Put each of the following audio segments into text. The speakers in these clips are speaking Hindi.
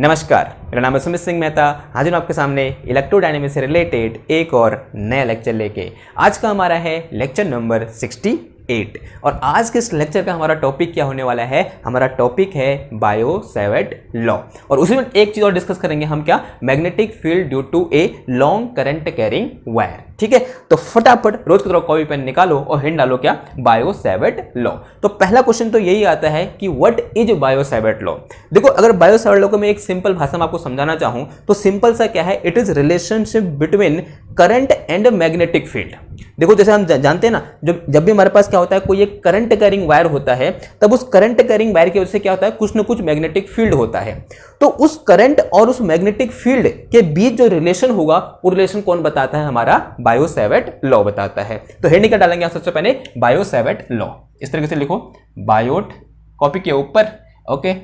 नमस्कार, मेरा नाम है सुमित सिंह मेहता। हाजिर हूं आपके सामने इलेक्ट्रोडायनेमिक्स से रिलेटेड एक और नया लेक्चर लेके। आज का हमारा है लेक्चर नंबर 68 और आज के इस लेक्चर का हमारा टॉपिक क्या होने वाला है? हमारा टॉपिक है बायो-सैवर्ट लॉ और उसी में एक चीज और डिस्कस करेंगे हम, क्या? Magnetic field due to a long current carrying wire. ठीक है, तो फटाफट रोज की तरह कॉपी पेन निकालो और हिंट डालो, क्या? Bio-Savart law. तो पहला क्वेश्चन तो यही आता है कि व्हाट इज बायो-सैवर्ट लॉ। देखो, अगर बायो-सैवर्ट लॉ को मैं एक सिंपल भाषा में आपको समझाना चाहूं तो सिंपल सा क्या है, it is relationship between current and magnetic field. देखो, जैसे हम जानते हैं ना, जब भी हमारे पास क्या होता है, कोई एक करंट कैरिंग वायर होता है, तब उस करंट कैरिंग वायर की वजह से क्या होता है, कुछ ना कुछ मैग्नेटिक फील्ड होता है। तो उस करंट और उस मैग्नेटिक फील्ड के बीच जो रिलेशन होगा, वो रिलेशन कौन बताता है? हमारा बायो-सैवर्ट लॉ बताता है। तो हेडिंग क्या डालेंगे आप सबसे पहले? Bio-Savart law. इस तरीके से लिखो, बायोट कॉपी के ऊपर, ओके,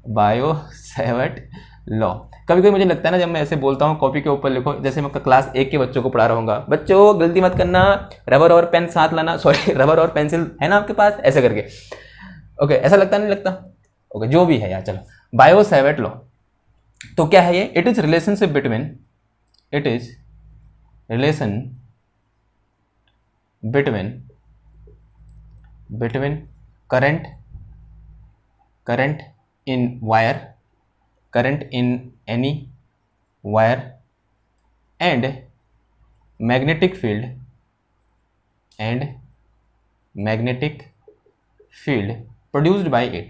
बायो-सैवर्ट लॉ। कभी कभी मुझे लगता है ना, जब मैं ऐसे बोलता हूँ कॉपी के ऊपर लिखो, जैसे मैं क्लास 1 के बच्चों को पढ़ा रहा हूँ, बच्चों गलती मत करना, रबर और पेन साथ लाना, सॉरी रबर और पेंसिल है ना आपके पास, ऐसे करके। ओके, ऐसा लगता नहीं लगता? ओके, जो भी है यार, चलो। बायो-सैवर्ट लॉ तो क्या है ये? It is relationship between current in wire, current in any wire and magnetic field produced by it।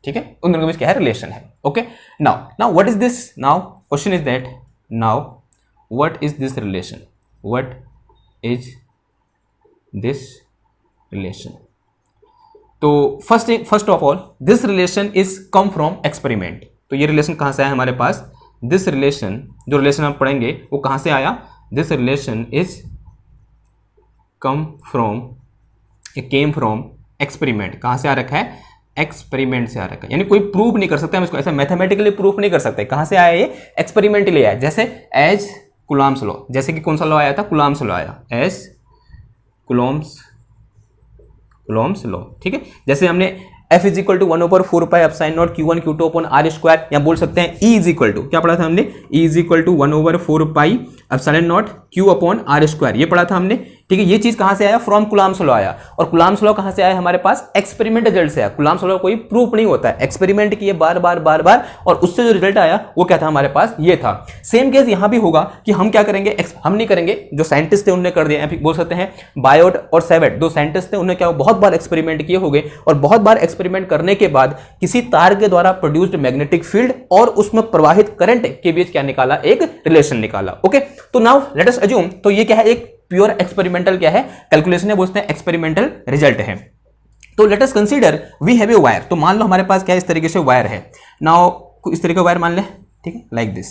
ठीक है, उन दोनों के बीच क्या है? रिलेशन है। Okay, now what is this? Now question is that, now what is this relation? What is this relation? तो first of all, this relation is come from experiment. तो ये रिलेशन कहां से आया हमारे पास? दिस रिलेशन, जो रिलेशन हम पढ़ेंगे वो कहां से आया? This relation is came from experiment. कहां से आ रखा है? एक्सपेरिमेंट से आ रखा है, यानी कोई प्रूफ नहीं कर सकता, हम इसको ऐसा मैथमेटिकली प्रूफ नहीं कर सकते। कहां से आया ये? एक्सपेरिमेंटली आया। जैसे एज कूलॉम्स लॉ, जैसे कि कौन सा लॉ आया था? कूलॉम्स लॉ आया, एज कूलॉम्स लॉ। ठीक है, जैसे हमने F = 1/4πε0 Q1 Q2 upon R², या बोल सकते हैं E = क्या पढ़ा था हमने? E = 1/4πε0 Q अपॉन R², ये पढ़ा था हमने। ठीक है, ये चीज कहां से आया? फ्रॉम कूलॉम्स लॉ आया। और कूलॉम्स लॉ कहां से आया हमारे पास? एक्सपेरिमेंट रिजल्ट से आया। कूलॉम्स लॉ कोई प्रूफ नहीं होता है, एक्सपेरिमेंट किए बार बार और उससे जो रिजल्ट आया वो क्या था हमारे पास? ये था। सेम केस यहां भी होगा कि हम क्या करेंगे? हम नहीं करेंगे, जो साइंटिस्ट थे उन्होंने कर दिया। बोल सकते हैं बायोट और सैवर्ट, दो साइंटिस्ट थे, उन्होंने क्या बहुत बार एक्सपेरिमेंट किए होंगे और बहुत बार एक्सपेरिमेंट करने के बाद किसी तार के द्वारा प्रोड्यूस्ड मैग्नेटिक फील्ड और उसमें प्रवाहित करंट के बीच क्या निकाला? एक रिलेशन निकाला। ओके, तो नाउ लेट अस अज्यूम, तो ये क्या है? एक प्योर एक्सपेरिमेंटल क्या है? कैलकुलेशन है, बोलते हैं एक्सपेरिमेंटल रिजल्ट है। तो let us consider we have a wire. तो मान लो हमारे पास क्या है? इस तरीके से वायर है। नाउ इस तरीके का वायर मान ले, ठीक है, लाइक दिस,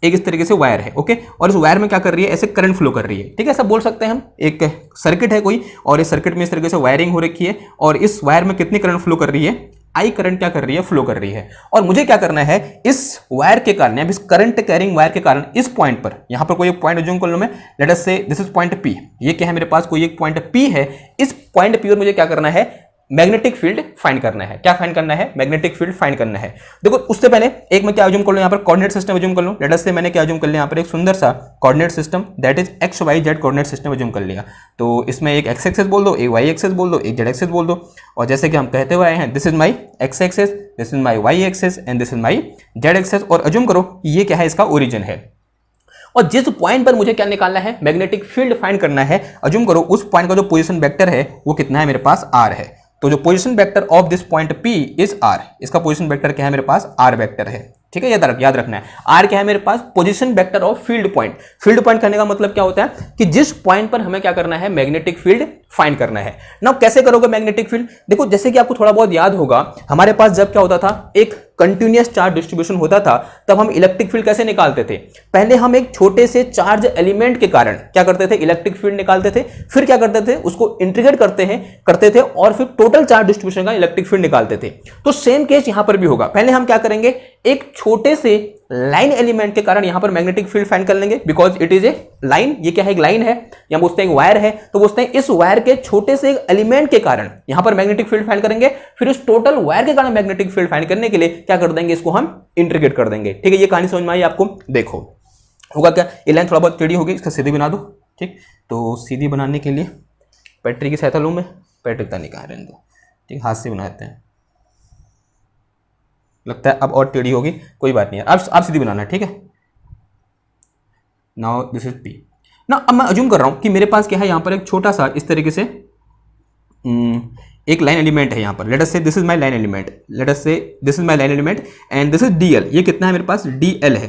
एक इस तरीके से वायर है। ओके, और इस वायर में क्या कर रही है? ऐसे करंट फ्लो कर रही है। ठीक है, ऐसा बोल सकते हैं हम, एक सर्किट है कोई, और इस सर्किट में इस तरीके से वायरिंग हो रखी है और इस वायर में कितनी करंट फ्लो कर रही है? आई करंट क्या कर रही है? फ्लो कर रही है। और मुझे क्या करना है? इस वायर के कारण, इस करंट कैरिंग वायर के कारण इस पॉइंट पर, यहां पर कोई एक पॉइंट अज्यूम कर लो मैं, late us say this is point P। ये क्या है मेरे पास? कोई एक पॉइंट P है। इस पॉइंट P पर मुझे क्या करना है? मैग्नेटिक फील्ड फाइंड करना है। क्या फाइंड करना है? मैग्नेटिक फील्ड फाइंड करना है। देखो, उससे पहले एक मैं क्या अज्यूम कर लूं? यहां पर कोऑर्डिनेट सिस्टम अज्यूम कर लूं। लेट अस से मैंने क्या अज्यूम कर लिया? यहां पर एक सुंदर सा coordinate system, that is XYZ coordinate system assume कर लिया। तो इसमें एक x एक्सिस बोल दो, एक y एक्सिस बोल दो, एक z एक्सिस बोल दो। और जैसे कि हम कहते हुए आए हैं, this is my x axis, this is my y axis and this is my z axis. और अज्यूम करो ये क्या है? इसका ओरिजिन है। और जिस पॉइंट पर मुझे क्या निकालना है? मैग्नेटिक फील्ड फाइंड करना है। अज्यूम करो उस पॉइंट का जो पोजीशन वेक्टर है वो कितना है मेरे पास? R है। तो जो position vector of this point P is R। इसका पोजीशन वेक्टर क्या है मेरे पास? R वेक्टर है। ठीक है, याद रखना है। R क्या है मेरे पास? Position vector of field point. Field point करने का मतलब क्या होता है कि जिस पॉइंट पर हमें क्या करना है? मैग्नेटिक फील्ड फाइंड करना है। नाउ कैसे करोगे मैग्नेटिक फील्ड? देखो, जैसे कि आपको थोड़ा बहुत याद होगा, हमारे पास जब क्या होता था, एक कंटिन्यूअस चार्ज डिस्ट्रीब्यूशन होता था, तब हम इलेक्ट्रिक फील्ड कैसे निकालते थे? पहले हम एक छोटे से चार्ज एलिमेंट के कारण क्या करते थे? इलेक्ट्रिक फील्ड निकालते थे। फिर क्या करते थे? उसको इंटीग्रेट करते थे और फिर टोटल चार्ज डिस्ट्रीब्यूशन का इलेक्ट्रिक फील्ड निकालते थे। तो सेम केस यहां पर भी होगा। पहले हम क्या करेंगे? एक छोटे से लाइन एलिमेंट के कारण यहां पर मैग्नेटिक फील्ड फाइंड कर लेंगे, because it is a line. ये क्या है, एक लाइन है, या बोलते हैं एक वायर है, तो बोलते हैं इस वायर के छोटे से एक एलिमेंट के कारण यहां पर मैग्नेटिक फील्ड फाइंड करेंगे। फिर उस टोटल वायर के कारण मैग्नेटिक फील्ड फाइंड करने के लिए क्या कर देंगे, इसको हम इंटीग्रेट कर देंगे। ठीक है, ये कहानी समझ में आई आपको। देखो होगा क्या, ये लाइन थोड़ा बहुत टेढ़ी होगी, इसका सीधी बना दो। ठीक, तो सीधी बनाने के लिए पैट्री की सहायता लूँ मैं, पैट्री तक नहीं कहा रहने दो। ठीक, हाथ से बनाते हैं, लगता है अब और टेढ़ी होगी, कोई बात नहीं है, अब आप सीधी बनाना है। ठीक है, नाउ दिस इज पी ना। अब मैं अज्यूम कर रहा हूं कि मेरे पास क्या है, यहां पर एक छोटा सा इस तरीके से एक लाइन एलिमेंट है यहां पर। Let us say this is my line element, let us say this is my line element and this is dl. ये कितना है मेरे पास, डीएल है।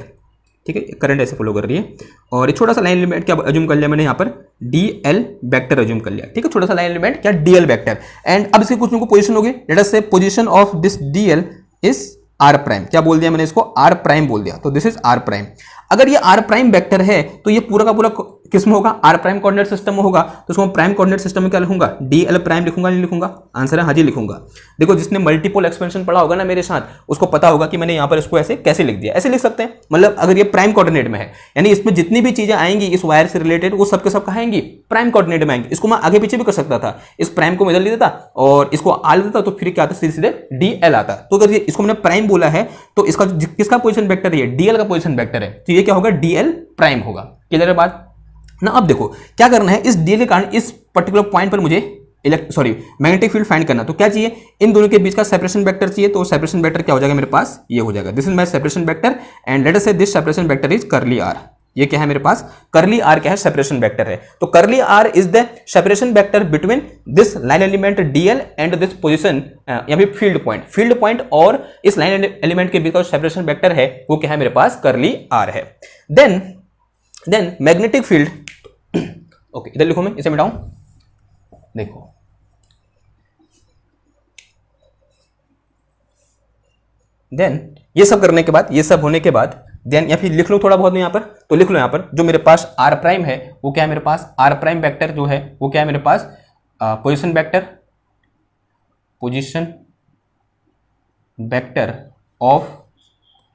ठीक है, करंट ऐसे फ्लो कर रही है, और ये छोटा सा लाइन एलिमेंट क्या अज्यूम कर लिया मैंने यहाँ पर, डीएल वेक्टर अज्यूम कर लिया। ठीक है, छोटा सा लाइन एलिमेंट क्या, डीएल वेक्टर। एंड अब इसकी कुछ पोजीशन होगी, let us say position of this dl is r prime. क्या बोल दिया मैंने इसको, आर प्राइम बोल दिया, तो दिस इज आर प्राइम। अगर ये आर प्राइम वेक्टर है तो ये पूरा का पूरा किसमें होगा, आर प्राइम कोऑर्डिनेट सिस्टम में होगा। तो इसको प्राइम कोऑर्डिनेट सिस्टम में क्या लिखूंगा, डीएल प्राइम लिखूंगा, नहीं लिखूंगा, आंसर है हाँ जी लिखूंगा। देखो जिसने मल्टीपल एक्सपेंशन पढ़ा होगा ना मेरे साथ, उसको पता होगा कि मैंने यहाँ पर इसको ऐसे कैसे लिख दिया। ऐसे लिख सकते हैं, मतलब अगर ये प्राइम कोऑर्डिनेट में है, यानी इसमें जितनी भी चीजें आएंगी इस वायर से रिलेटेड, वो सबके सब कहाँ आएंगी, प्राइम कोऑर्डिनेट में आएंगी। इसको मैं आगे पीछे भी कर सकता था, इस प्राइम को मैं इधर ले देता और इसको आर ले देता, तो फिर क्या आता, सीधे सीधे डीएल आता। तो अगर इसको मैंने प्राइम बोला है तो इसका किसका पोजीशन वेक्टर है, डीएल का पोजीशन वेक्टर है, तो ये क्या होगा, डीएल प्राइम होगा। क्लियर है बात ना। अब देखो क्या करना है, इस डीएल के कारण इस पर्टिकुलर पॉइंट पर मुझे मैग्नेटिक फील्ड फाइंड करना। तो क्या चाहिए, इन दोनों के बीच का सेपरेशन वेक्टर चाहिए। तो सेपरेशन वेक्टर क्या हो जाएगा मेरे पास, ये हो जाएगा, this is my separation vector and let us say this separation vector is करली आर। ये क्या है मेरे पास, करली आर क्या है, सेपरेशन वेक्टर है। तो curly r is the separation vector between this line element dl and this position या फिर फील्ड पॉइंट और इस लाइन एलिमेंट के बीच का सेपरेशन वेक्टर है वो क्या है मेरे पास, करली आर है। देन मैग्नेटिक फील्ड, ओके इधर लिखो, मैं इसे मिटाऊं, देखो देन ये सब करने के बाद, ये सब होने के बाद देन, या फिर लिख लो थोड़ा बहुत यहां पर, तो लिख लो यहां पर जो मेरे पास आर प्राइम है वो क्या है मेरे पास, आर प्राइम वेक्टर जो है वो क्या है मेरे पास, पोजीशन वेक्टर ऑफ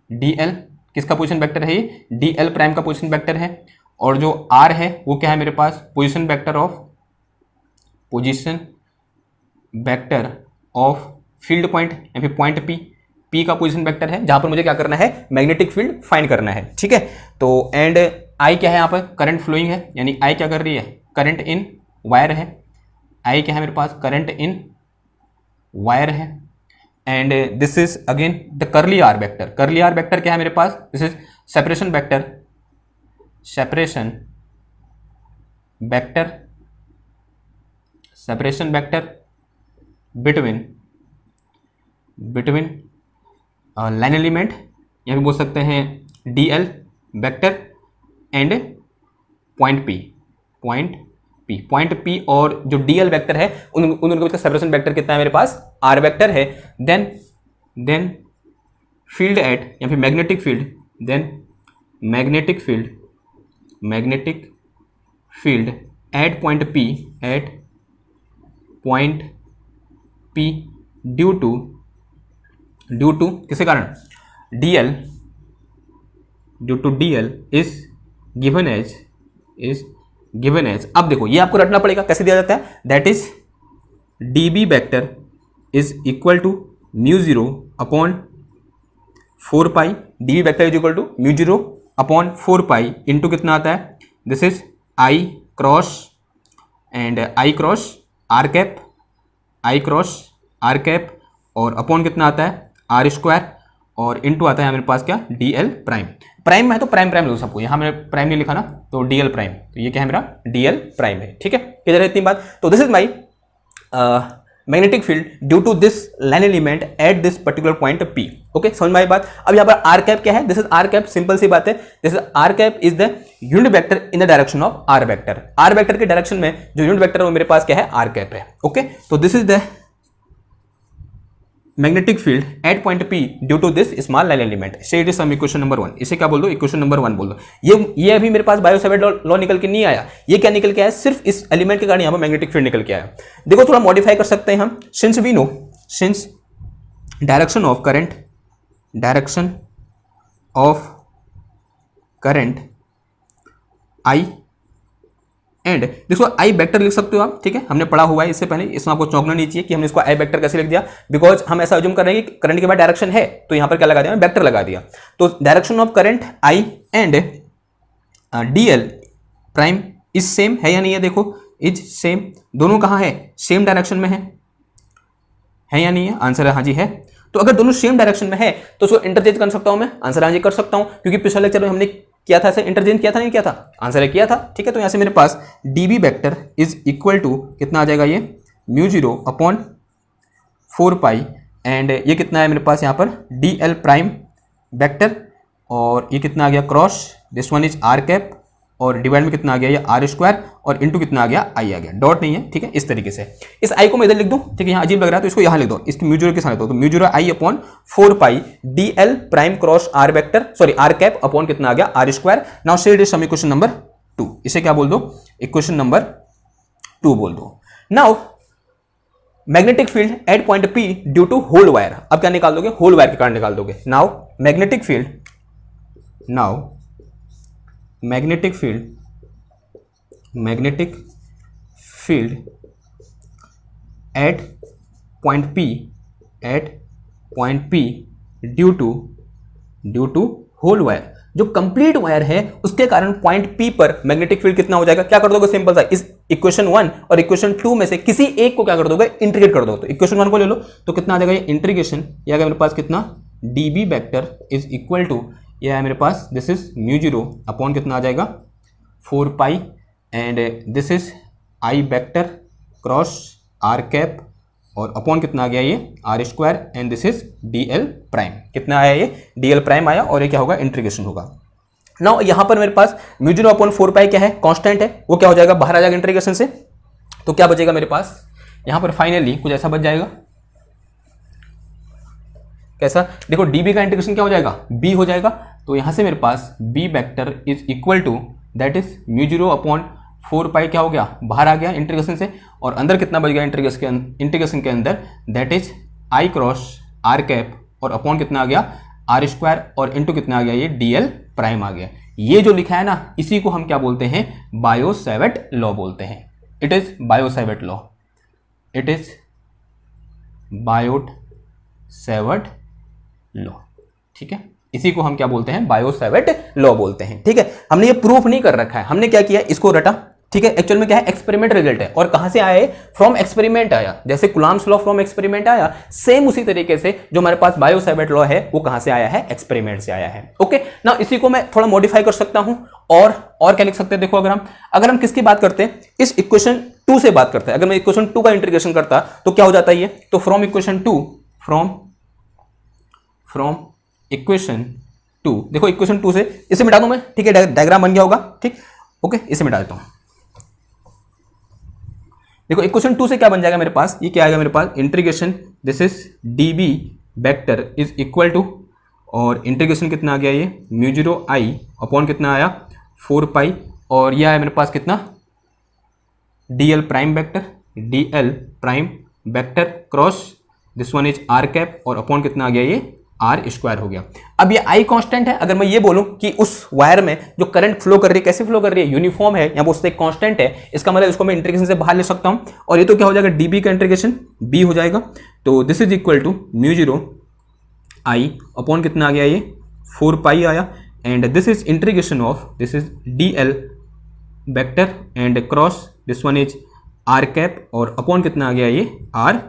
डीएल। किसका पोजीशन वेक्टर है ये, डीएल प्राइम का पोजीशन वेक्टर है। और जो आर है वो क्या है मेरे पास, position vector of field point या फिर पॉइंट पी का पोजीशन वेक्टर है, जहां पर मुझे क्या करना है, मैग्नेटिक फील्ड फाइंड करना है। ठीक है, तो एंड आई क्या है, यहाँ पर करंट फ्लोइंग है, यानी आई क्या कर रही है, करंट इन वायर है। आई क्या है मेरे पास, करंट इन वायर है। And this is again the curly r vector. Curly r vector क्या है मेरे पास, this is separation vector between line element, या भी बोल सकते हैं dl vector and point p और जो डीएल वेक्टर है उन दोनों के बीच का सेपरेशन वेक्टर कितना है मेरे पास, आर वेक्टर है। देन फील्ड एट या फिर magnetic field, then magnetic field at point P due to किसके कारण, डीएल इज गिवन एज। अब देखो ये आपको रटना पड़ेगा, कैसे दिया जाता है, that is dB vector is equal to mu 0 upon 4 pi. DB vector is equal to mu 0 upon 4 pi into कितना आता है, this is I cross r cap और अपॉन कितना आता है, आर स्क्वायर, और इंटू आता है मेरे पास क्या, डीएल प्राइम है, तो प्राइम लो सबको, यहाँ मैंने प्राइम नहीं लिखा ना, तो डीएल प्राइम, तो ये क्या है मेरा, डीएल प्राइम है। ठीक है, किधर है इतनी बात। तो this is my magnetic field due to this line element at this particular point P. Okay, समझ में आई बात। अब यहाँ पर आर कैप क्या है, this is r cap, simple सी बात है, this is r cap is the unit vector in the direction of r vector. R vector के डायरेक्शन में जो यूनिट वेक्टर है वो मेरे पास क्या है, आर कैप है। ओके, तो this is the magnetic field at point P due to this small line element. Say it is some equation number 1। इसे क्या बोल दो, इक्वेशन नंबर 1 बोल दो। ये अभी मेरे पास बायो सेवर्ट लॉ निकल के नहीं आया, ये क्या निकल के आया, सिर्फ इस एलिमेंट के कारण यहाँ पर मैग्नेटिक फील्ड निकल के आया। देखो थोड़ा मॉडिफाई कर सकते हैं हम, since we know, since direction of current I and इसको आई वेक्टर लिख सकते हो आप, ठीक है, हमने पढ़ा हुआ है इससे पहले, इसमें आपको चौंकना नहीं चाहिए कि हमने इसको आई वेक्टर कैसे लिख दिया, बिकॉज हम ऐसा अज्यूम कर रहे हैं कि करंट के बाद डायरेक्शन है, तो यहां पर क्या लगा दिया, वेक्टर लगा दिया। तो direction of current I and DL prime is same है या नहीं है, देखो इज सेम, दोनों कहां है, सेम डायरेक्शन में है या नहीं है, आंसर है हाँ जी है। तो अगर दोनों सेम डायरेक्शन में है तो उसको इंटरचेंज कर सकता हूं मैं, आंसर हाँ जी कर सकता हूं, क्योंकि पिछले लेक्चर में हमने किया था, ऐसे इंटरचेंज किया था नहीं किया था, आंसर है किया था, ठीक है। तो यहां से मेरे पास dB vector is equal to कितना आ जाएगा, ये म्यू 0/4 पाई एंड ये कितना है मेरे पास यहाँ पर डी एल प्राइम वेक्टर, और ये कितना आ गया cross, this one is r cap, और डिवाइड में कितना आ गया ये आर स्क्वायर, और इंटू कितना आ गया आई आ गया, डॉट नहीं है, ठीक है। इस तरीके से इस आई को मैं इधर लिख दूं, ठीक है, यहाँ अजीब लग रहा है तो इसको यहाँ लिख दो, इसकी म्यू 0 के साथ लिख दो, तो mu 0 I/4 pi d l prime cross r vector, sorry r cap upon कितना आ गया r square. Now said is some equation number 2, इसे क्या बोल दो, इक्वेशन नंबर 2 बोल दो। Now magnetic field at point P due to whole wire, अब क्या निकाल दोगे, होल वायर के कारण निकाल दोगे। Now magnetic field at point P due to whole wire, जो कंप्लीट वायर है उसके कारण पॉइंट P पर मैग्नेटिक फील्ड कितना हो जाएगा, क्या कर दोगे, सिंपल सा इस इक्वेशन 1 और इक्वेशन 2 में से किसी एक को क्या कर दोगे, इंटीग्रेट कर दो। तो इक्वेशन 1 को ले लो तो कितना आ जाएगा, ये इंटीग्रेशन, ये आ गया मेरे पास कितना, dB vector is equal to, ये है मेरे पास दिस इज म्यू 0 अपॉन कितना आ जाएगा 4 pi and this is i vector cross r cap, और अपॉन कितना आ गया ये r square and this is d l prime, कितना आया ये डी एल प्राइम आया, और ये क्या होगा, इंटीग्रेशन होगा। नाउ यहां पर मेरे पास म्यू 0/4 पाई क्या है, कांस्टेंट है, वो क्या हो जाएगा, बाहर आ जाएगा इंटीग्रेशन से, तो क्या बचेगा मेरे पास यहां पर फाइनली कुछ ऐसा बच जाएगा, कैसा, देखो डीबी का इंटीग्रेशन क्या हो जाएगा, बी हो जाएगा, तो यहां से मेरे पास B vector is equal to that is mu 0/4 pi क्या हो गया, बाहर आ गया इंटीग्रेशन से, और अंदर कितना बच गया इंटीग्रेशन के अंदर, that is I cross r cap, और अपॉन कितना आ गया आर स्क्वायर, और इंटू कितना आ गया ये डी एल प्राइम आ गया। ये जो लिखा है ना, इसी को हम क्या बोलते हैं, बायो-सैवर्ट लॉ बोलते हैं, it is bio-Savart law, it is bio-Savart law, ठीक है, इसी को हम क्या बोलते हैं, बायो-सैवर्ट लॉ बोलते हैं, ठीक है। हमने ये प्रूफ नहीं कर रखा है, हमने क्या किया, इसको रटा, ठीक है। एक्चुअल में क्या है, एक्सपेरिमेंट रिजल्ट है, और कहां से आया है, फ्रॉम एक्सपेरिमेंट आया, जैसे कुलाम्स लॉ फ्रॉम एक्सपेरिमेंट आया, सेम उसी तरीके से जो हमारे पास बायो-सैवर्ट लॉ है वो कहां से आया है, एक्सपेरिमेंट से आया है। ओके, नाउ इसी को मैं थोड़ा मॉडिफाई कर सकता हूं, और क्या लिख सकते हैं, देखो अगर हम किसकी बात करते हैं, इस इक्वेशन 2 से बात करते हैं, अगर मैं इक्वेशन 2 का इंटीग्रेशन करता तो क्या हो जाता है ये, तो फ्रॉम इक्वेशन 2 देखो इक्वेशन 2 से इसे मिटा दूं मैं, ठीक है, डायग्राम बन गया होगा, ठीक, ओके, इसे मिटा देता हूं। देखो इक्वेशन 2 से क्या बन जाएगा मेरे पास, ये क्या आएगा मेरे पास, integration this is dB vector is equal to, और इंटीग्रेशन कितना आ गया ये म्यू 0 I अपॉन कितना आया 4 पाई, और यह है मेरे पास कितना dl prime vector cross this one is r cap, और अपॉन कितना आ गया ये आर स्क्वायर हो गया। अब ये आई कांस्टेंट है, अगर मैं ये बोलूं कि उस वायर में जो करंट फ्लो कर रही है कैसे फ्लो कर रही है, यूनिफॉर्म है, यहाँ बोलते कांस्टेंट है, इसका मतलब इसको मैं इंटीग्रेशन से बाहर ले सकता हूं, और ये तो क्या हो जाएगा, डीबी का इंटीग्रेशन बी हो जाएगा, तो this is equal to mu 0 I upon कितना आ गया ये 4 पाई आया, and this is integration of this is d l vector and cross this one is r cap, और अपॉन कितना आ गया ये आर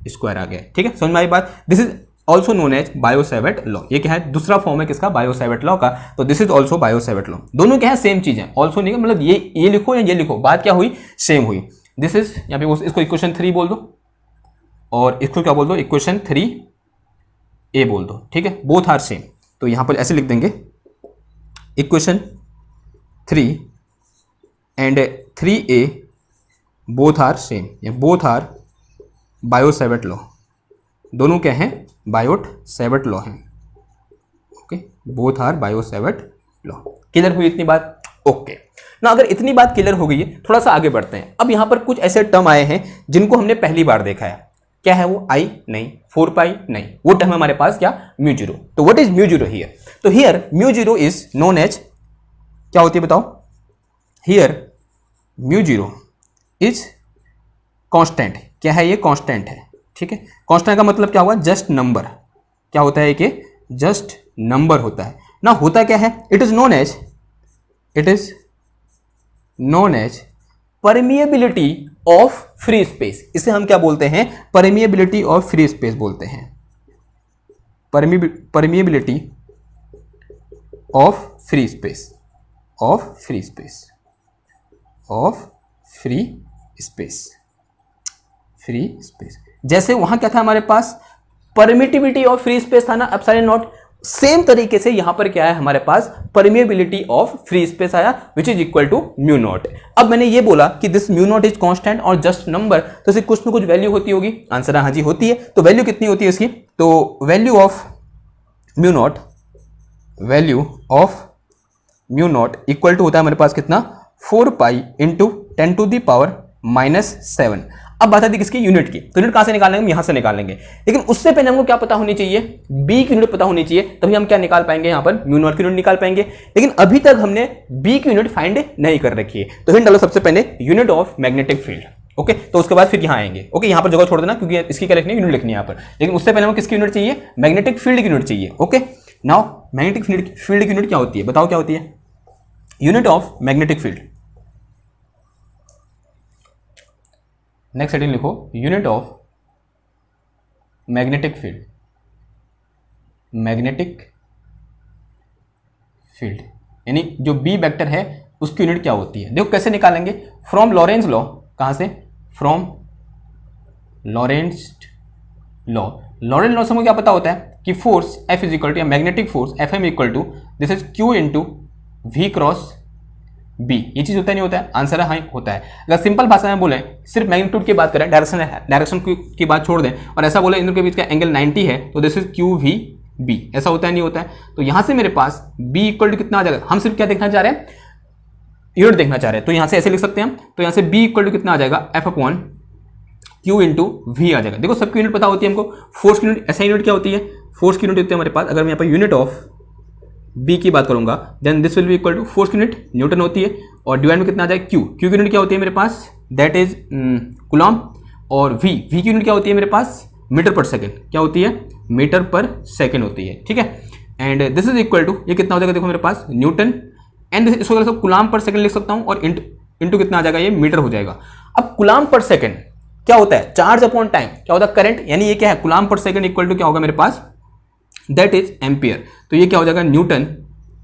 स्क्वायर आ गया, ठीक है, समझ में आई बात। This is also known as Biot Savart law, ये क्या है, दूसरा फॉर्म है किसका, बायो-सैवर्ट लॉ का, तो this is also bio-Savart law, दोनों क्या है, सेम चीज है, ऑल्सो नहीं मतलब ये लिखो या ये लिखो, बात क्या हुई, सेम हुई। दिस इज यहाँ पे इसको इक्वेशन 3 बोल दो, और इसको क्या बोल दो, इक्वेशन 3A बोल दो, ठीक है, बोथ आर सेम, तो यहां पर ऐसे लिख देंगे equation 3 and 3A both are same, या बोथ आर बायो-सैवर्ट लॉ, दोनों क्या हैं, बायो-सैवर्ट लॉ हैं, okay, both are Biot Savart law. Clear हुई इतनी बात, ओके ना। अगर इतनी बात क्लियर हो गई है, थोड़ा सा आगे बढ़ते हैं। अब यहां पर कुछ ऐसे टर्म आए हैं जिनको हमने पहली बार देखा है, क्या है वो, आई नहीं, 4 पाई नहीं, वो टर्म हमारे पास क्या, म्यू 0, तो व्हाट इज म्यू 0 हियर, तो here mu 0 is known as क्या होती है बताओ? Here mu zero is constant. क्या है ये? कांस्टेंट है, ठीक है। कांस्टेंट का मतलब क्या हुआ? Just number. क्या होता है कि जस्ट नंबर होता है ना। होता क्या है? It is known as permeability of free space. इसे हम क्या बोलते हैं? परमिएबिलिटी ऑफ फ्री स्पेस बोलते हैं। Permeability of free space, of free space, of free space, free space. जैसे वहां क्या था हमारे पास? परमिटिविटी ऑफ फ्री स्पेस था ना, एप्सिलॉन नॉट। सेम तरीके से यहां पर क्या है हमारे पास? परमिएबिलिटी ऑफ फ्री स्पेस आया, which is equal to mu naught. अब मैंने ये बोला कि this mu naught is constant और जस्ट नंबर, तो इसकी कुछ ना कुछ वैल्यू होती होगी। आंसर हाँ जी होती है। तो वैल्यू कितनी होती है इसकी? तो value of mu naught, value of mu naught equal to होता है हमारे पास कितना? 4 pi into 10 to the power -7। अब बात आती है किसकी? यूनिट की। तो यूनिट कहां से निकालेंगे? हम यहां से निकालेंगे। लेकिन उससे पहले हमको क्या पता होनी चाहिए? बी की यूनिट पता होनी चाहिए, तभी हम क्या निकाल पाएंगे? यहां पर म्यू नॉट की यूनिट निकाल पाएंगे। लेकिन अभी तक हमने बी की यूनिट फाइंड नहीं कर रखी है। तो हिंट डालो सबसे पहले unit of magnetic field. Okay, तो उसके बाद फिर यहां आएंगे। ओके, यहां पर जगह छोड़ देना क्योंकि इसकी क्या लिखनी है? यूनिट लिखनी है यहां पर। लेकिन उससे पहले हमको किसकी यूनिट चाहिए? मैग्नेटिक फील्ड की यूनिट चाहिए। ओके, नाउ मैग्नेटिक फील्ड की यूनिट क्या होती है? बताओ क्या होती है? Unit of magnetic field. Next heading लिखो, unit of magnetic field. Magnetic field यानी जो बी वेक्टर है उसकी यूनिट क्या होती है? देखो कैसे निकालेंगे? From Lorentz law. कहां से? From Lorentz law. Lorentz law से हमको क्या पता होता है कि force F is equal to, या magnetic force FM equal to this is Q into V cross B. ये चीज होता है नहीं होता है? आंसर है हाँ होता है। अगर सिंपल भाषा में बोले, सिर्फ मैग्नीट्यूड की बात करें, डायरेक्शन की बात छोड़ दें और ऐसा बोले इन दोनों के बीच का एंगल 90 है तो this is q v B. ऐसा होता है नहीं होता है? तो यहां से मेरे पास बी इक्वल टू कितना आ जाएगा? हम सिर्फ क्या देखना चाह रहे हैं? यूनिट देखना चाह रहे हैं। तो यहां से ऐसे लिख सकते हैं हम। तो यहां से बी इक्वल टू कितना आ जाएगा? F upon Q into V आ जाएगा। देखो सबकी यूनिट पता होती है हमको। फोर्स की यूनिट, ऐसा यूनिट क्या होती है? फोर्स की यूनिट होती है हमारे पास। अगर मैं यहाँ पर यूनिट ऑफ बी की बात करूंगा then this will be equal to, force की यूनिट न्यूटन होती है और डिवाइड में कितना आ जाएगा? क्यू। क्यू की यूनिट क्या होती है मेरे पास? That is coulomb. और वी की यूनिट क्या होती है मेरे पास? मीटर पर सेकंड। क्या होती है? मीटर पर सेकंड होती है, ठीक है। And this is equal to, ये कितना हो जाएगा देखो मेरे पास? न्यूटन। एंड इसको कूलॉम पर सेकंड लिख सकता हूं और इंटू कितना आ जाएगा? ये मीटर हो जाएगा। अब कूलॉम पर सेकंड क्या होता है? Charge upon time. क्या होता है? करंट। यानी ये क्या है? Coulomb per second equal to क्या होगा मेरे पास? That is ampere. तो ये क्या हो जाएगा? Newton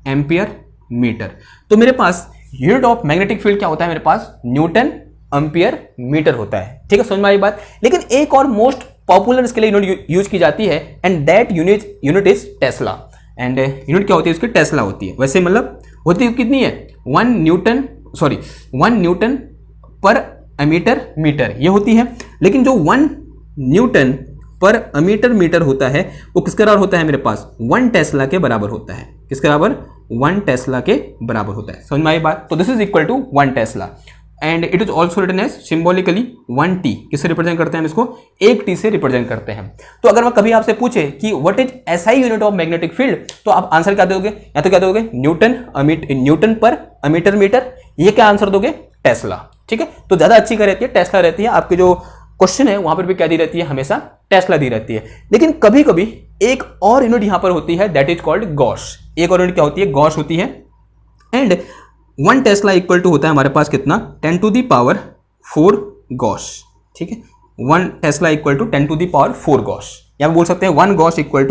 ampere metre. तो मेरे पास यूनिट ऑफ मैग्नेटिक फील्ड क्या होता है मेरे पास? न्यूटन एम्पियर मीटर होता है, ठीक है। समझ में आई बात? लेकिन एक और मोस्ट पॉपुलर इसके लिए यूनिट यूज की जाती है and that unit is Tesla. And unit क्या होती है इसकी? टेस्ला होती है। वैसे मतलब होती कितनी है? 1 न्यूटन पर अमीटर मीटर ये होती है। लेकिन जो 1 न्यूटन पर अमीटर मीटर होता है वो किसके बराबर होता है मेरे पास? 1 टेस्ला के बराबर होता है। किसके बराबर? 1 टेस्ला के बराबर होता है। समझ में आई बात? तो this is equal to 1 tesla and it is also written as symbolically 1 T. किससे रिप्रेजेंट करते हैं हम इसको? 1 टी से रिप्रेजेंट करते हैं। तो अगर मैं कभी आपसे पूछे कि what is SI unit of magnetic field, तो आप आंसर क्या दोगे? या तो क्या दोगे? न्यूटन पर अमीटर मीटर। ये क्या आंसर दोगे? टेस्ला, ठीक है। तो ज्यादा अच्छी क्या रहती है? टेस्ला रहती है। आपके जो क्वेश्चन है वहां पर भी क्या दी रहती है? हमेशा टेस्ला दी रहती है। लेकिन कभी कभी एक और यूनिट यहां पर होती है दैट इज कॉल्ड गॉस। एक और यूनिट क्या होती है? गॉस होती है। एंड 1 टेस्ला इक्वल टू होता है हमारे पास कितना? 10 टू दी पावर 4 गॉस, ठीक है। 1 tesla equal to 10 to the power 4 gauss. या बोल सकते हैं 1 gauss equal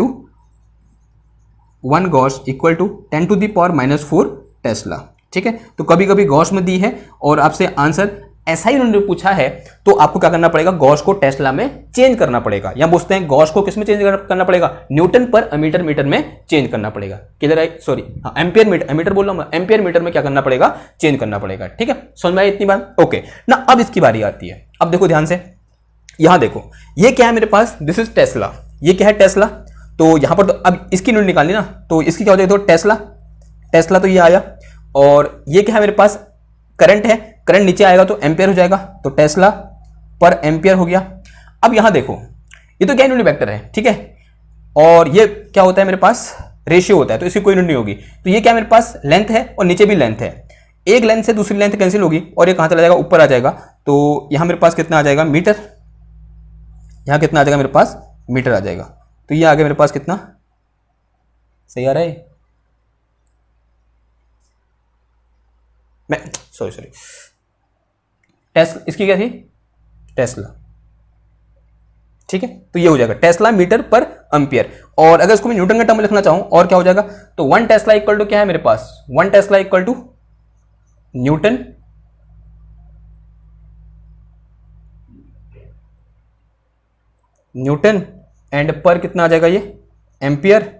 to 10 to the power -4 tesla, ठीक है। तो कभी कभी गॉस में दी है और आपसे आंसर ऐसा ही उन्होंने पूछा है तो आपको क्या करना पड़ेगा? गॉस को टेस्ला में चेंज करना पड़ेगा। या बोलते हैं गॉस को किस में चेंज करना पड़ेगा? न्यूटन पर अमीटर मीटर में चेंज करना पड़ेगा। किधर है? सॉरी, हाँ, एम्पियर मीटर बोल रहा हूं मैं। एम्पियर मीटर में क्या करना पड़ेगा? चेंज करना पड़ेगा, ठीक है। समझ में आई इतनी बात? ओके ना। अब इसकी बारी आती है। अब देखो ध्यान से, यहां देखो ये क्या है मेरे पास? This is Tesla. ये क्या है? टेस्ला। तो यहां पर तो अब इसकी यूनिट निकालनी ना, तो इसकी क्या हो जाएगी? तो टेस्ला तो ये आया। और ये क्या है मेरे पास? करंट है। करंट नीचे आएगा तो एम्पियर हो जाएगा, तो टेस्ला पर एम्पियर हो गया। अब यहां देखो ये तो क्या यूनिट वेक्टर है, ठीक है। और ये क्या होता है मेरे पास? रेशियो होता है, तो इसकी कोई यूनिट नहीं होगी। तो ये क्या मेरे पास लेंथ है और नीचे भी लेंथ है, एक लेंथ से दूसरी लेंथ कैंसिल होगी और ये कहां चला जाएगा, ऊपर आ जाएगा। तो यहां मेरे पास कितना आ जाएगा, मीटर, यहां कितना आ जाएगा मेरे पास, मीटर आ जाएगा। तो ये आ गया मेरे पास कितना, सही आ रहा है, मैं सॉरी टेस्ला, इसकी क्या थी, टेस्ला, ठीक है। तो ये हो जाएगा टेस्ला मीटर पर एम्पियर। और अगर इसको मैं न्यूटन का टर्म में लिखना चाहूं और क्या हो जाएगा, तो 1 टेस्ला इक्वल टू क्या है मेरे पास, 1 tesla equal to newton and per कितना आ जाएगा, ये एम्पियर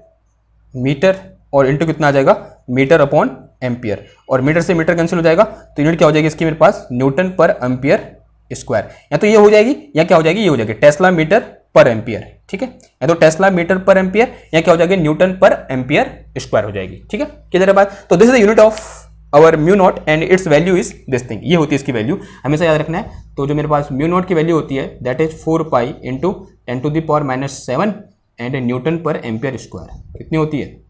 मीटर, और इंटू कितना आ जाएगा, मीटर अपॉन एम्पियर, और मीटर से मीटर कैंसिल हो जाएगा, तो यूनिट क्या हो जाएगी इसकी मेरे पास, न्यूटन पर एम्पियर स्क्वायर। या तो ये हो जाएगी या क्या हो जाएगी, ये हो जाएगी टेस्ला मीटर पर एम्पियर, ठीक है। या तो टेस्ला मीटर पर एम्पियर या क्या हो जाएगी, न्यूटन पर एम्पियर स्क्वायर हो जाएगी, ठीक है। क्लियर है बात। तो this is the unit of our mu naught and its value is this thing, ये होती है इसकी वैल्यू, हमेशा याद रखना है। तो जो मेरे पास म्यू नॉट की वैल्यू होती है that is 4 pi into 10⁻⁷ and newton per ampere square, कितनी होती है,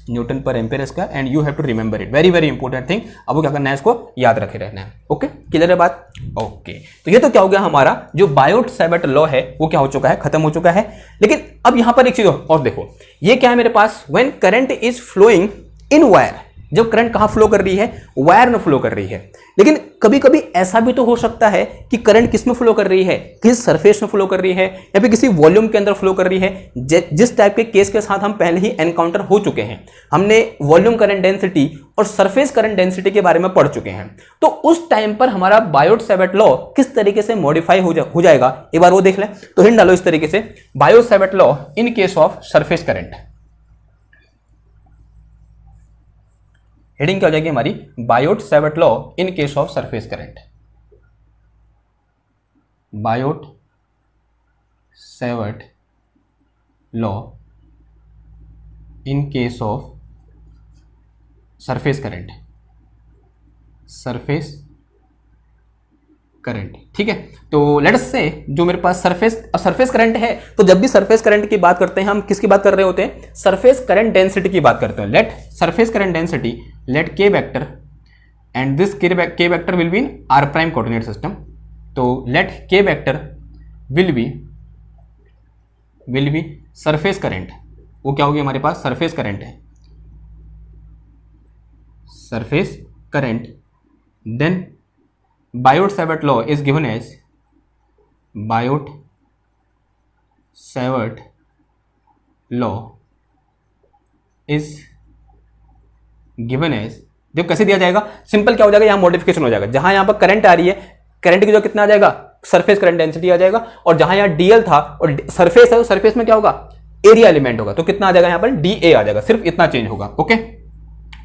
newton per ampere square, and you have to remember it, very very important thing. अब वो क्या करना है, इसको याद रखे रहना है। ओके, क्लियर है बात। ओके, तो ये तो क्या हो गया, हमारा जो बायोट-सैवर्ट लॉ है वो क्या हो चुका है, खत्म हो चुका है। लेकिन अब यहां पर एक चीज और देखो, ये क्या है मेरे पास, when current is flowing in wire, जब करंट कहां फ्लो कर रही है, वायर में फ्लो कर रही है। लेकिन कभी कभी ऐसा भी तो हो सकता है कि करंट किस में फ्लो कर रही है, किस सरफेस में फ्लो कर रही है, या फिर किसी वॉल्यूम के अंदर फ्लो कर रही है। जिस टाइप के केस के साथ हम पहले ही एनकाउंटर हो चुके हैं, हमने वॉल्यूम करंट डेंसिटी और सरफेस करंट डेंसिटी के बारे में पढ़ चुके हैं। तो उस टाइम पर हमारा बायोट-सैवर्ट लॉ किस तरीके से मॉडिफाई हो जाएगा, एक बार वो देख लें। तो हिंट डालो इस तरीके से, Biot-Savart law in case of surface current, heading क्या हो जाएगी हमारी, Biot-Savart law in case of surface current, Biot-Savart law in case of surface current, surface current, ठीक है। तो लेट अस से जो मेरे पास सरफेस करंट है, तो जब भी सरफेस करंट की बात करते हैं हम किसकी बात कर रहे होते हैं, सरफेस करंट डेंसिटी की बात करते हैं। Let surface current density, let K vector and this K vector will be in r prime coordinate system. तो let K vector will be surface current, वो क्या होगी हमारे पास, सरफेस करंट है, surface current. Then Biot Savart law is given as Biot Savart law is given as, देखो कैसे दिया जाएगा, सिंपल क्या हो जाएगा, यहां मॉडिफिकेशन हो जाएगा। जहां यहां पर करंट आ रही है, करंट की जो कितना आ जाएगा, सरफेस करंट डेंसिटी आ जाएगा, और जहां यहां डीएल था और सरफेस है, तो सरफेस में क्या होगा, एरिया एलिमेंट होगा, तो कितना आ जाएगा, यहां पर डी आ जाएगा, सिर्फ इतना चेंज होगा। ओके,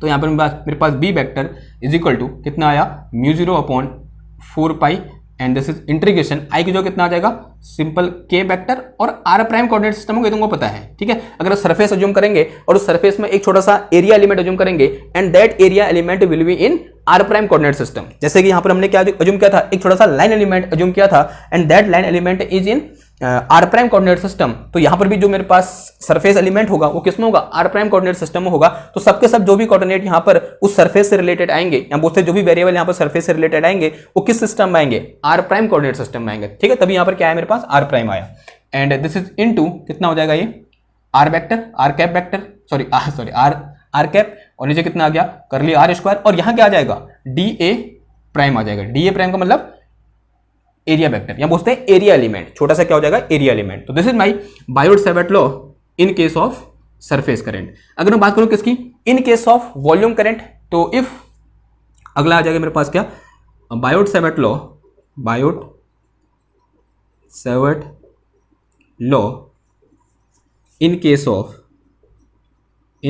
तो यहां पर मेरे पास B vector is equal to कितना आया, μ0/4 pi, and this is integration i की जो कितना आ जाएगा, सिंपल के वेक्टर और आर प्राइम कोऑर्डिनेट सिस्टम को तुमको पता है, ठीक है। अगर सरफेस अज्यूम करेंगे और उस सरफेस में एक छोटा सा एरिया एलिमेंट अज्यूम करेंगे, and that area element will be in r prime coordinate system. जैसे कि यहां पर हमने क्या अज्यूम किया था, एक छोटा सा लाइन एलिमेंट अज्यूम किया था, and that line element is in r prime coordinate system. तो यहां पर भी जो मेरे पास सरफेस एलिमेंट होगा वो किसमें होगा, आर प्राइम कोऑर्डिनेट सिस्टम में होगा। तो सबके सब जो भी कोऑर्डिनेट यहां पर उस सरफेस से रिलेटेड आएंगे, या बोलते जो भी वेरिएबल यहां पर सरफेस से रिलेटेड आएंगे, वो किस सिस्टम में आएंगे, आर प्राइम कोऑर्डिनेट सिस्टम में आएंगे, ठीक है। तभी यहां पर क्या है मेरे पास, आर प्राइम आया, एंड दिस इज इनटू कितना हो जाएगा, ये r vector, r cap vector, sorry r cap, और नीचे कितना आ गया, करली आर स्क्वायर, और यहां क्या आ जाएगा, डी ए प्राइम आ जाएगा। डी ए प्राइम का मतलब एरिया वेक्टर, या बोलते हैं एरिया एलिमेंट, छोटा सा क्या हो जाएगा, एरिया एलिमेंट। तो this is my Biot-Savart law in case of surface current. अगर मैं बात करूं किसकी, in case of volume current, तो इफ अगला आ जाएगा मेरे पास क्या, Biot-Savart law in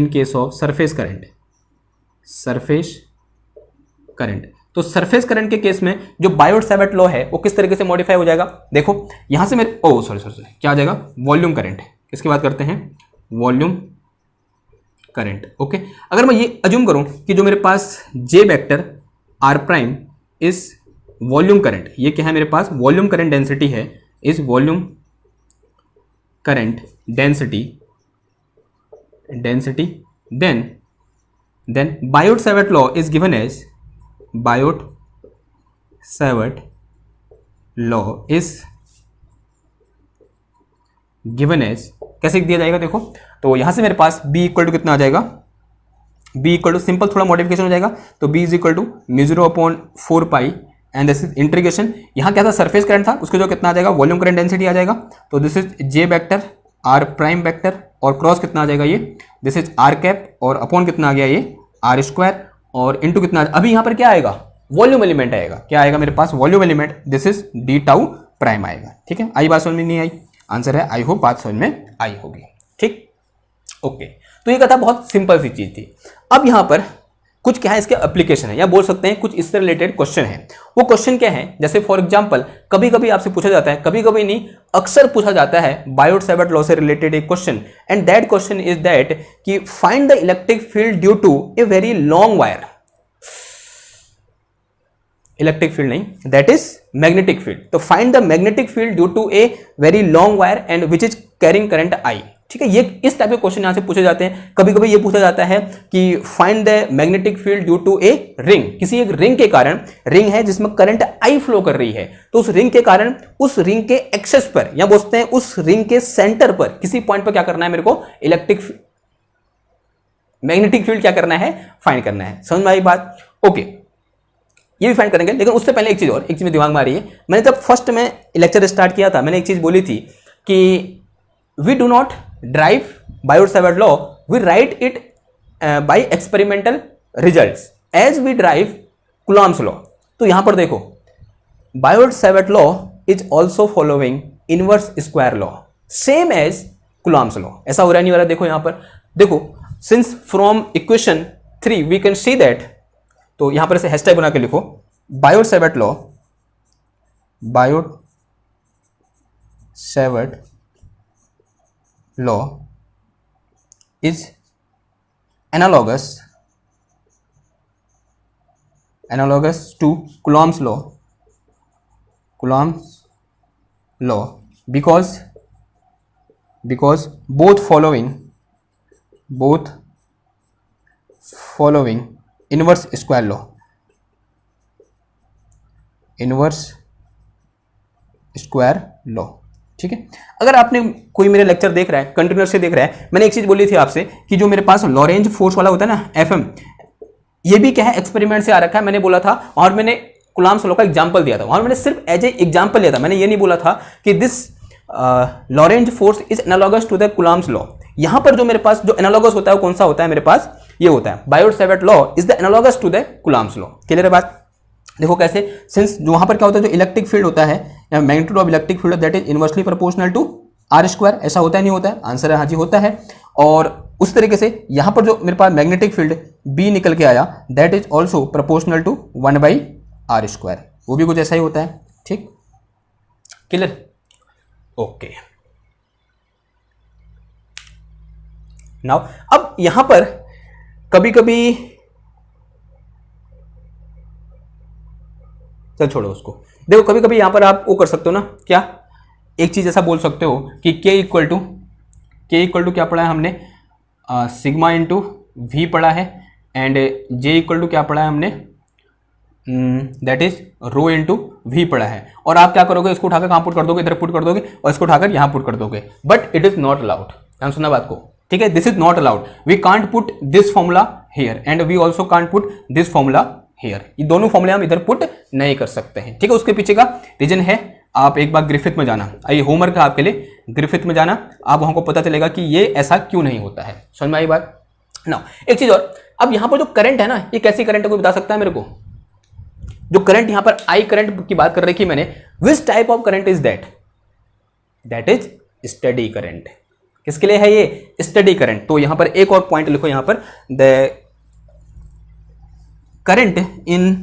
case of surface current. तो सरफेस करंट के केस में जो बायोट-सैवर्ट लॉ है वो किस तरीके से मॉडिफाई हो जाएगा, देखो यहां से मेरे सॉरी क्या आ जाएगा, वॉल्यूम करंट, किसकी बात करते हैं, वॉल्यूम करंट। ओके, अगर मैं ये अज्यूम करूं कि जो मेरे पास J vector r prime is volume current, ये क्या है मेरे पास, वॉल्यूम करंट डेंसिटी है, is volume current density density, then Biot-Savart law is given as Biot-Savart law is given as, कैसे दिया जाएगा देखो, तो यहां से मेरे पास b इक्वल टू कितना आ जाएगा, b इक्वल टू सिंपल थोड़ा मॉडिफिकेशन हो जाएगा, तो b is equal to mu 0/4 pi and this is integration, यहाँ क्या था सरफेस करंट था, उसके जो कितना आ जाएगा वॉल्यूम करंट डेंसिटी आ जाएगा, तो this is J vector r prime vector और क्रॉस कितना आ जाएगा ये, दिस इज आर कैप और अपॉन कितना आ गया ये आर स्क्वायर और इनटू कितना, अभी यहाँ पर क्या आएगा वॉल्यूम एलिमेंट आएगा, क्या आएगा मेरे पास volume element, this is d tau prime आएगा। ठीक है, आई बात समझ में नहीं आई, आंसर है आई होप बात समझ में आई होगी। ठीक, ओके, तो ये कथा बहुत सिंपल सी चीज थी। अब यहाँ पर कुछ क्या है इसके एप्लीकेशन है या बोल सकते हैं कुछ इससे रिलेटेड क्वेश्चन है। वो क्वेश्चन क्या है, जैसे फॉर एग्जांपल कभी कभी आपसे पूछा जाता है, कभी कभी नहीं अक्सर पूछा जाता है बायोट-सावर्ट लॉ से रिलेटेड एक question, and that question is that कि find the electric field due to a very long wire, electric field नहीं, दैट इज मैग्नेटिक फील्ड, तो find the magnetic field due to a very long wire and which is carrying current i. ठीक है, ये इस टाइप के क्वेश्चन यहां से पूछे जाते हैं। कभी कभी ये पूछा जाता है कि find the magnetic field due to a ring, किसी एक रिंग के कारण, रिंग है जिसमें करंट आई फ्लो कर रही है, तो उस रिंग के कारण उस रिंग के एक्सेस पर या बोलते हैं उस रिंग के सेंटर पर किसी पॉइंट पर क्या करना है मेरे को, इलेक्ट्रिक मैग्नेटिक फील्ड क्या करना है, फाइंड करना है। समझ में आई बात? ओके, ये भी फाइंड करेंगे, लेकिन उससे पहले एक चीज और, एक चीज में दिमाग में आ रही है। मैंने जब फर्स्ट में लेक्चर स्टार्ट किया था, मैंने एक चीज बोली थी कि we do not derive Biot Savart law, we write it by experimental results as we derive Coulomb's law. तो यहां पर देखो Biot Savart law is also following inverse square law same as Coulomb's law. ऐसा हो रहा नहीं हो रहा, देखो यहां पर देखो, since from equation 3 we can see that, तो यहां पर ऐसे हैशटैग बना के लिखो Biot Savart law, Biot Savart law is analogous to Coulomb's law because both following inverse square law, ठीक है। अगर आपने कोई मेरे लेक्चर देख रहा है, कंटिन्यूअसली देख रहा है, मैंने एक चीज बोली थी आपसे कि जो मेरे पास लॉरेंज फोर्स वाला होता है ना एफएम, ये भी क्या है एक्सपेरिमेंट से आ रखा है। मैंने बोला था और मैंने कूलॉम्स लॉ का एग्जांपल दिया था, और मैंने सिर्फ एज ए एग्जांपल लिया था, मैंने ये नहीं बोला था कि this Lorentz force is analogous to the Coulomb's law. यहां पर जो मेरे पास जो एनालॉगस होता है वो कौन सा होता है मेरे पास, ये होता है Biot-Savart law is the analogous to the Coulomb's law. Clear है बात? देखो कैसे, सिंस जो वहां पर क्या होता है, जो इलेक्ट्रिक फील्ड होता है या magnitude of electric field that is inversely proportional to r square, ऐसा होता है नहीं होता है, आंसर है हाँ जी होता है। और उस तरीके से यहां पर जो मेरे पास मैग्नेटिक फील्ड बी निकल के आया that is also proportional to 1/r square, वो भी कुछ ऐसा ही होता है। ठीक, क्लियर? ओके, नाउ अब यहां पर कभी कभी, चल छोड़ो उसको, देखो कभी कभी यहां पर आप वो कर सकते हो ना, क्या एक चीज ऐसा बोल सकते हो कि k इक्वल टू क्या पढ़ा है हमने, सिग्मा इंटू वी पढ़ा है, एंड j इक्वल टू क्या पढ़ा है हमने, that is rho into v पढ़ा है। और आप क्या करोगे, इसको उठाकर कहां पुट कर दोगे, इधर पुट कर दोगे, और इसको उठाकर यहां पुट कर दोगे, but it is not allowed. ध्यान सुनना बात को, ठीक है, this is not allowed, we can't put this formula here and we also can't put this formula here, ये दोनों फॉर्मूले हम इधर पुट नहीं कर सकते हैं। ठीक है, उसके पीछे का रीजन है, आप एक बार ग्रिफिथ में जाना, आइए होमवर्क है आपके लिए, ग्रिफिथ में जाना, आप वहां को पता चलेगा कि ये ऐसा क्यों नहीं होता है। समझ में आई बात? ना एक चीज और, अब यहां पर जो करंट है ना, ये कैसी करंट है कोई बता सकता है मेरे को? जो करंट यहां पर आई करंट की बात कर रही थी मैंने, which type of current is that? That is study current. किसके लिए है ये? Study current. तो यहां पर एक और पॉइंट लिखो, यहां पर the current in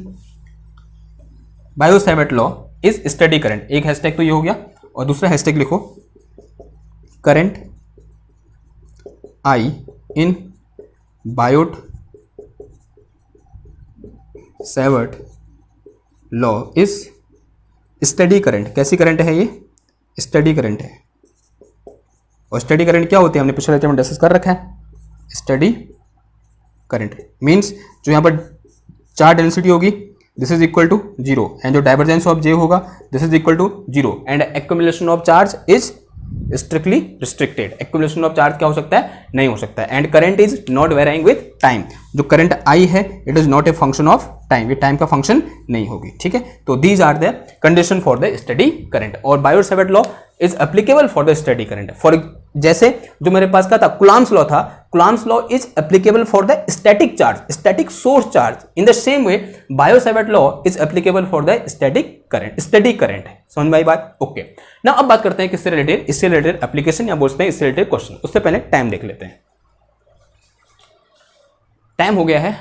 Biot-Savart law is study current. एक हैशटैग तो ये हो गया, और दूसरा हैशटैग लिखो current I in Biot-Savart law is study current. कैसी करंट है ये? स्टडी करंट है। और स्टडी करंट क्या होती है हमने पिछले लेक्चर में डिस्कस कर रखा है, स्टडी करंट मीन्स जो यहाँ पर चार्ज डेंसिटी होगी this is equal to 0 and जो डाइवर्जेंस ऑफ जे होगा this is equal to 0 and accumulation of charge is strictly restricted. Accumulation of charge क्या हो सकता है, नहीं हो सकता है। And current is not varying with time, जो करंट आई है it is not a function of time, ये टाइम का फंक्शन नहीं होगी, ठीक है। तो these are the condition for the steady current और Biot-Savart law is applicable for the steady current. For जैसे जो मेरे पास का था कुलाम्स लॉ था, Coulomb's law is applicable for the static charge, static source charge. In the same way Biot-Savart law is applicable for the static current, steady current. समझ में आई बात? ओके ना, अब बात करते हैं किससे रिलेटेड, इससे रिलेटेड एप्लीकेशन या बोलते हैं इससे रिलेटेड क्वेश्चन। उससे पहले टाइम देख लेते हैं। टाइम हो गया है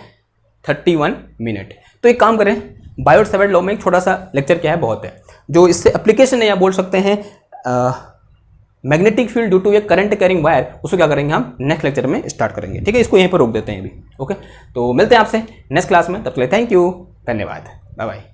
31 मिनट। तो एक काम करें, बायो-सावर्ट लॉ में एक छोटा सा लेक्चर क्या है, बहुत है, जो इससे एप्लीकेशन है या बोल सकते हैं magnetic field due to a current carrying wire, उसको क्या करेंगे हम नेक्स्ट लेक्चर में स्टार्ट करेंगे, ठीक है। इसको यहीं पर रोक देते हैं अभी, ओके। तो मिलते हैं आपसे नेक्स्ट क्लास में, तब तक के लिए थैंक यू, धन्यवाद, बाय बाय।